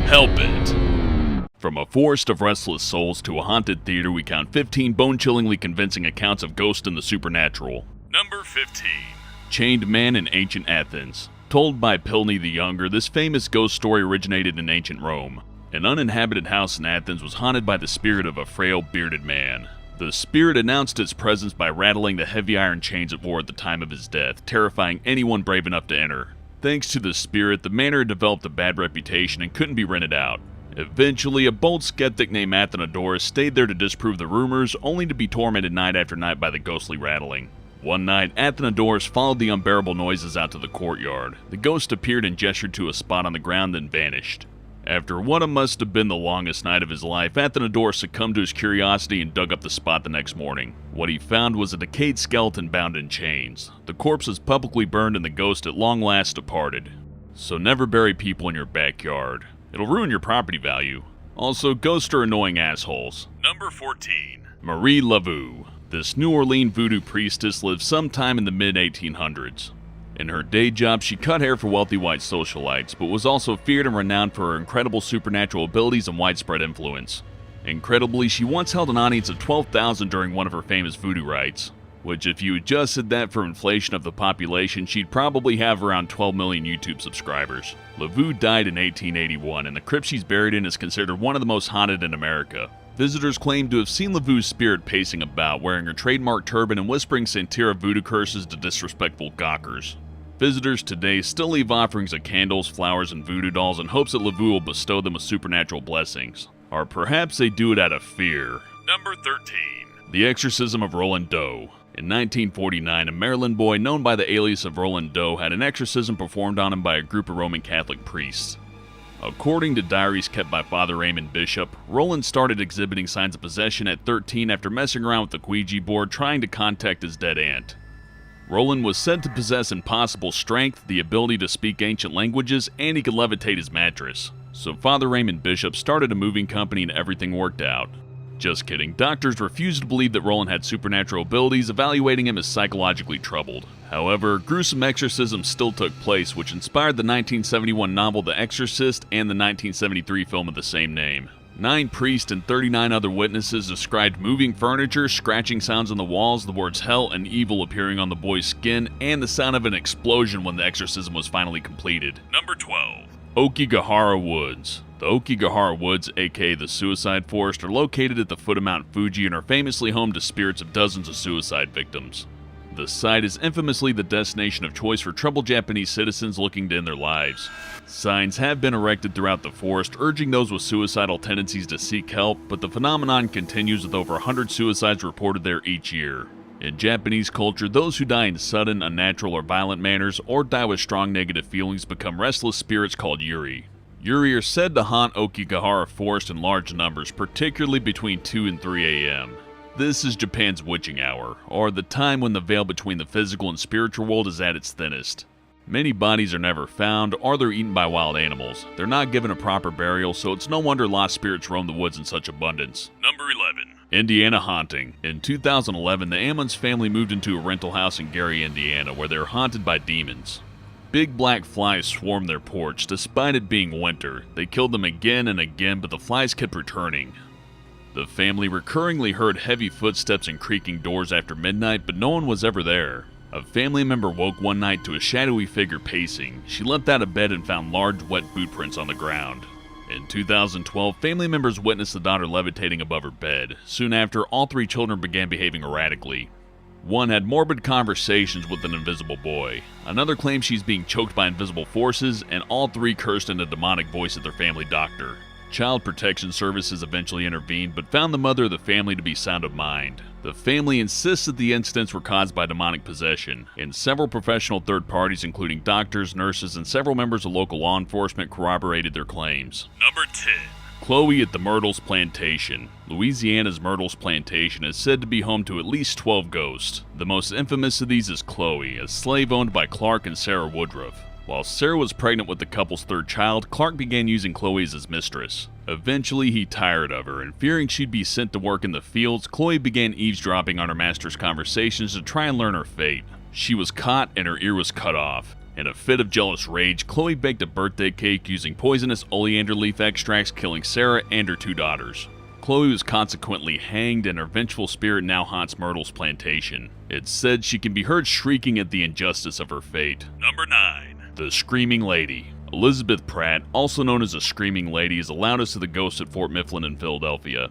Help It! From a forest of restless souls to a haunted theater, we count 15 bone-chillingly convincing accounts of ghosts and the supernatural. Number 15. Chained Man in Ancient Athens. Told by Pliny the Younger, this famous ghost story originated in ancient Rome. An uninhabited house in Athens was haunted by the spirit of a frail, bearded man. The spirit announced its presence by rattling the heavy iron chains it wore at the time of his death, terrifying anyone brave enough to enter. Thanks to the spirit, the manor had developed a bad reputation and couldn't be rented out. Eventually, a bold skeptic named Athenodorus stayed there to disprove the rumors, only to be tormented night after night by the ghostly rattling. One night, Athenodorus followed the unbearable noises out to the courtyard. The ghost appeared and gestured to a spot on the ground, then vanished. After what must have been the longest night of his life, Athenodorus succumbed to his curiosity and dug up the spot the next morning. What he found was a decayed skeleton bound in chains. The corpse was publicly burned and the ghost at long last departed. So never bury people in your backyard. It'll ruin your property value. Also, ghosts are annoying assholes. Number 14. Marie Laveau. This New Orleans voodoo priestess lived sometime in the mid-1800s. In her day job, she cut hair for wealthy white socialites, but was also feared and renowned for her incredible supernatural abilities and widespread influence. Incredibly, she once held an audience of 12,000 during one of her famous voodoo rites, which if you adjusted that for inflation of the population, she'd probably have around 12 million YouTube subscribers. Laveau died in 1881, and the crypt she's buried in is considered one of the most haunted in America. Visitors claim to have seen Laveau's spirit pacing about, wearing her trademark turban and whispering Santira voodoo curses to disrespectful gawkers. Visitors today still leave offerings of candles, flowers, and voodoo dolls in hopes that Laveau will bestow them with supernatural blessings. Or perhaps they do it out of fear. Number 13. The Exorcism of Roland Doe. In 1949, a Maryland boy known by the alias of Roland Doe had an exorcism performed on him by a group of Roman Catholic priests. According to diaries kept by Father Raymond Bishop, Roland started exhibiting signs of possession at 13 after messing around with the Ouija board trying to contact his dead aunt. Roland was said to possess impossible strength, the ability to speak ancient languages, and he could levitate his mattress. So Father Raymond Bishop started a moving company and everything worked out. Just kidding, doctors refused to believe that Roland had supernatural abilities, evaluating him as psychologically troubled. However, gruesome exorcisms still took place, which inspired the 1971 novel The Exorcist and the 1973 film of the same name. 9 priests and 39 other witnesses described moving furniture, scratching sounds on the walls, the words hell and evil appearing on the boy's skin, and the sound of an explosion when the exorcism was finally completed. Number 12. Okigahara Woods. The Okigahara Woods, aka the Suicide Forest, are located at the foot of Mount Fuji and are famously home to spirits of dozens of suicide victims. The site is infamously the destination of choice for troubled Japanese citizens looking to end their lives. Signs have been erected throughout the forest urging those with suicidal tendencies to seek help, but the phenomenon continues with over 100 suicides reported there each year. In Japanese culture, those who die in sudden, unnatural, or violent manners, or die with strong negative feelings become restless spirits called yuri. Yuri are said to haunt Okigahara Forest in large numbers, particularly between 2 and 3 a.m. This is Japan's witching hour, or the time when the veil between the physical and spiritual world is at its thinnest. Many bodies are never found, or they're eaten by wild animals. They're not given a proper burial, so it's no wonder lost spirits roam the woods in such abundance. Number 11. Indiana Haunting. In 2011, the Ammons family moved into a rental house in Gary, Indiana, where they were haunted by demons. Big black flies swarmed their porch, despite it being winter. They killed them again and again, but the flies kept returning. The family recurringly heard heavy footsteps and creaking doors after midnight, but no one was ever there. A family member woke one night to a shadowy figure pacing. She leapt out of bed and found large, wet boot prints on the ground. In 2012, family members witnessed the daughter levitating above her bed. Soon after, all 3 children began behaving erratically. One had morbid conversations with an invisible boy. Another claimed she's being choked by invisible forces, and all 3 cursed in a demonic voice at their family doctor. Child Protection Services eventually intervened, but found the mother of the family to be sound of mind. The family insists that the incidents were caused by demonic possession, and several professional third parties, including doctors, nurses, and several members of local law enforcement, corroborated their claims. Number 10. Chloe at the Myrtle's Plantation. Louisiana's Myrtle's Plantation is said to be home to at least 12 ghosts. The most infamous of these is Chloe, a slave owned by Clark and Sarah Woodruff. While Sarah was pregnant with the couple's 3rd child, Clark began using Chloe as his mistress. Eventually, he tired of her, and fearing she'd be sent to work in the fields, Chloe began eavesdropping on her master's conversations to try and learn her fate. She was caught and her ear was cut off. In a fit of jealous rage, Chloe baked a birthday cake using poisonous oleander leaf extracts, killing Sarah and her 2 daughters. Chloe was consequently hanged, and her vengeful spirit now haunts Myrtle's plantation. It's said she can be heard shrieking at the injustice of her fate. Number 9. The Screaming Lady. Elizabeth Pratt, also known as the Screaming Lady, is the loudest of the ghosts at Fort Mifflin in Philadelphia.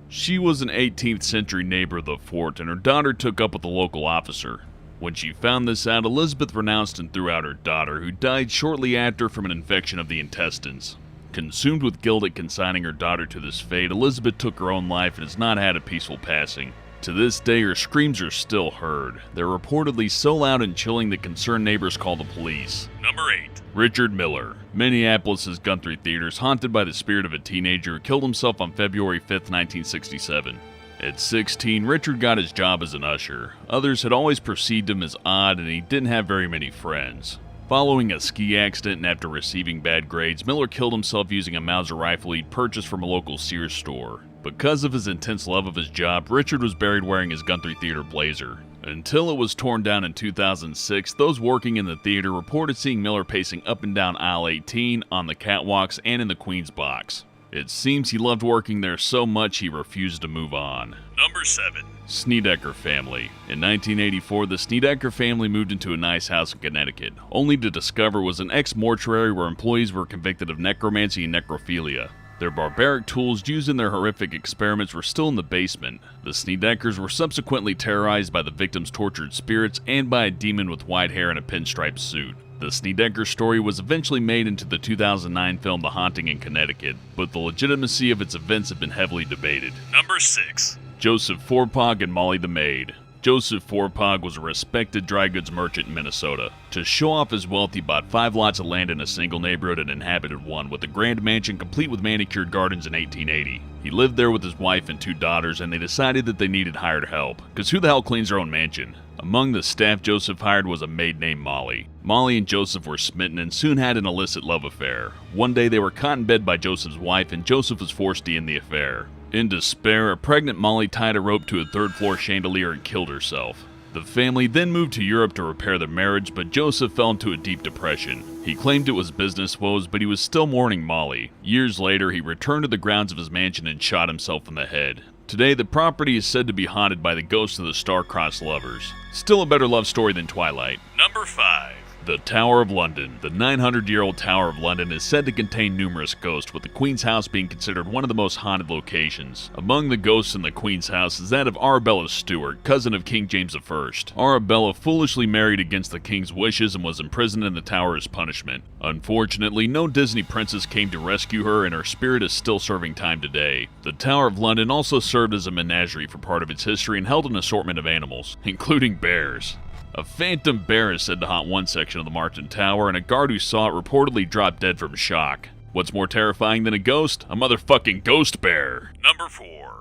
She was an 18th century neighbor of the fort, and her daughter took up with the local officer. When she found this out, Elizabeth renounced and threw out her daughter, who died shortly after from an infection of the intestines. Consumed with guilt at consigning her daughter to this fate, Elizabeth took her own life and has not had a peaceful passing. To this day, her screams are still heard. They're reportedly so loud and chilling that concerned neighbors call the police. Number 8. Richard Miller. Minneapolis' Guthrie Theater is haunted by the spirit of a teenager who killed himself on February 5, 1967. At 16, Richard got his job as an usher. Others had always perceived him as odd, and he didn't have very many friends. Following a ski accident and after receiving bad grades, Miller killed himself using a Mauser rifle he'd purchased from a local Sears store. Because of his intense love of his job, Richard was buried wearing his Guthrie Theater blazer. Until it was torn down in 2006, those working in the theater reported seeing Miller pacing up and down aisle 18, on the catwalks, and in the Queen's box. It seems he loved working there so much he refused to move on. Number 7. Snedeker family. In 1984, the Snedeker family moved into a nice house in Connecticut, only to discover it was an ex-mortuary where employees were convicted of necromancy and necrophilia. Their barbaric tools used in their horrific experiments were still in the basement. The Snedekers were subsequently terrorized by the victims' tortured spirits and by a demon with white hair and a pinstripe suit. The Snedeker story was eventually made into the 2009 film The Haunting in Connecticut, but the legitimacy of its events have been heavily debated. Number 6. Joseph Forpog and Molly the Maid. Joseph Forpog was a respected dry goods merchant in Minnesota. To show off his wealth, he bought 5 lots of land in a single neighborhood and inhabited one, with a grand mansion complete with manicured gardens in 1880. He lived there with his wife and 2 daughters, and they decided that they needed hired help, because who the hell cleans their own mansion? Among the staff Joseph hired was a maid named Molly. Molly and Joseph were smitten and soon had an illicit love affair. One day they were caught in bed by Joseph's wife, and Joseph was forced to end the affair. In despair, a pregnant Molly tied a rope to a 3rd-floor chandelier and killed herself. The family then moved to Europe to repair their marriage, but Joseph fell into a deep depression. He claimed it was business woes, but he was still mourning Molly. Years later, he returned to the grounds of his mansion and shot himself in the head. Today, the property is said to be haunted by the ghosts of the star-crossed lovers. Still a better love story than Twilight. Number 5. The Tower of London. The 900-year-old Tower of London is said to contain numerous ghosts, with the Queen's House being considered one of the most haunted locations. Among the ghosts in the Queen's House is that of Arabella Stuart, cousin of King James I. Arabella foolishly married against the king's wishes and was imprisoned in the tower as punishment. Unfortunately, no Disney princess came to rescue her, and her spirit is still serving time today. The Tower of London also served as a menagerie for part of its history and held an assortment of animals, including bears. A phantom bear is said to haunt one section of the Martin Tower, and a guard who saw it reportedly dropped dead from shock. What's more terrifying than a ghost? A motherfucking ghost bear! Number 4.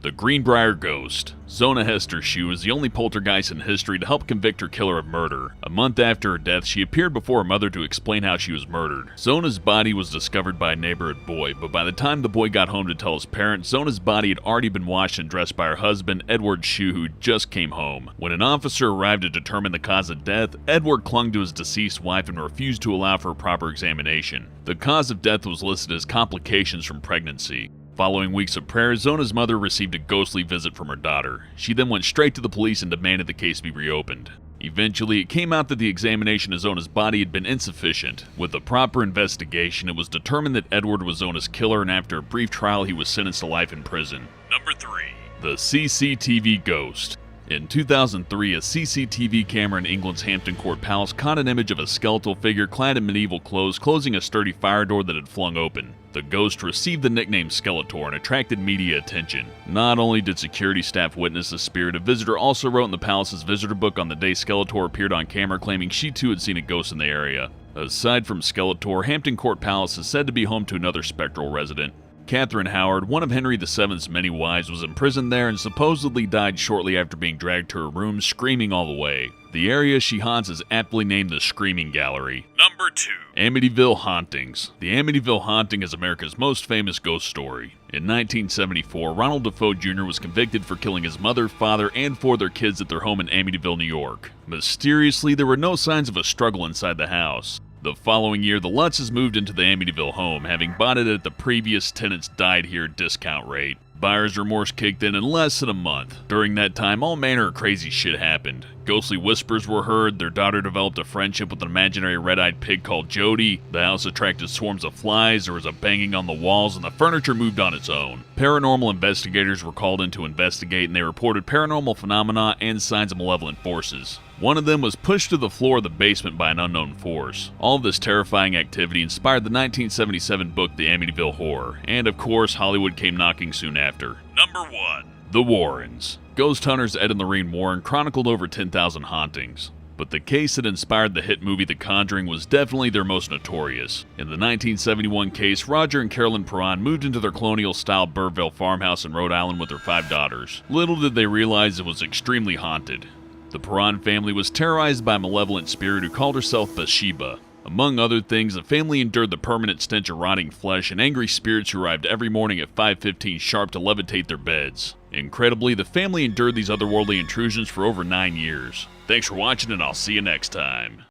The Greenbrier Ghost. Zona Hester Shue is the only poltergeist in history to help convict her killer of murder. A month after her death, she appeared before her mother to explain how she was murdered. Zona's body was discovered by a neighborhood boy, but by the time the boy got home to tell his parents, Zona's body had already been washed and dressed by her husband, Edward Shue, who just came home. When an officer arrived to determine the cause of death, Edward clung to his deceased wife and refused to allow for a proper examination. The cause of death was listed as complications from pregnancy. Following weeks of prayer, Zona's mother received a ghostly visit from her daughter. She then went straight to the police and demanded the case be reopened. Eventually, it came out that the examination of Zona's body had been insufficient. With a proper investigation, it was determined that Edward was Zona's killer, and after a brief trial, he was sentenced to life in prison. Number 3. The Cctv Ghost. In 2003, a CCTV camera in England's Hampton Court Palace caught an image of a skeletal figure clad in medieval clothes closing a sturdy fire door that had flung open. The ghost received the nickname Skeletor and attracted media attention. Not only did security staff witness the spirit, a visitor also wrote in the palace's visitor book on the day Skeletor appeared on camera, claiming she too had seen a ghost in the area. Aside from Skeletor, Hampton Court Palace is said to be home to another spectral resident. Catherine Howard, one of Henry VII's many wives, was imprisoned there and supposedly died shortly after being dragged to her room screaming all the way. The area she haunts is aptly named the Screaming Gallery. Number 2. Amityville Hauntings. The Amityville Haunting is America's most famous ghost story. In 1974, Ronald Defoe Jr. was convicted for killing his mother, father, and 4 of their kids at their home in Amityville, New York. Mysteriously, there were no signs of a struggle inside the house. The following year, the Lutzes moved into the Amityville home, having bought it at the previous tenants died here discount rate. Buyer's remorse kicked in less than a month. During that time, all manner of crazy shit happened. Ghostly whispers were heard, their daughter developed a friendship with an imaginary red-eyed pig called Jody, the house attracted swarms of flies, there was a banging on the walls, and the furniture moved on its own. Paranormal investigators were called in to investigate, and they reported paranormal phenomena and signs of malevolent forces. One of them was pushed to the floor of the basement by an unknown force. All of this terrifying activity inspired the 1977 book The Amityville Horror, and of course, Hollywood came knocking soon after. Number 1. The Warrens. Ghost hunters Ed and Lorraine Warren chronicled over 10,000 hauntings. But the case that inspired the hit movie The Conjuring was definitely their most notorious. In the 1971 case, Roger and Carolyn Perron moved into their colonial-style Burville farmhouse in Rhode Island with their 5 daughters. Little did they realize it was extremely haunted. The Perron family was terrorized by a malevolent spirit who called herself Bathsheba. Among other things, the family endured the permanent stench of rotting flesh and angry spirits who arrived every morning at 5:15 sharp to levitate their beds. Incredibly, the family endured these otherworldly intrusions for over 9 years. Thanks for watching, and I'll see you next time.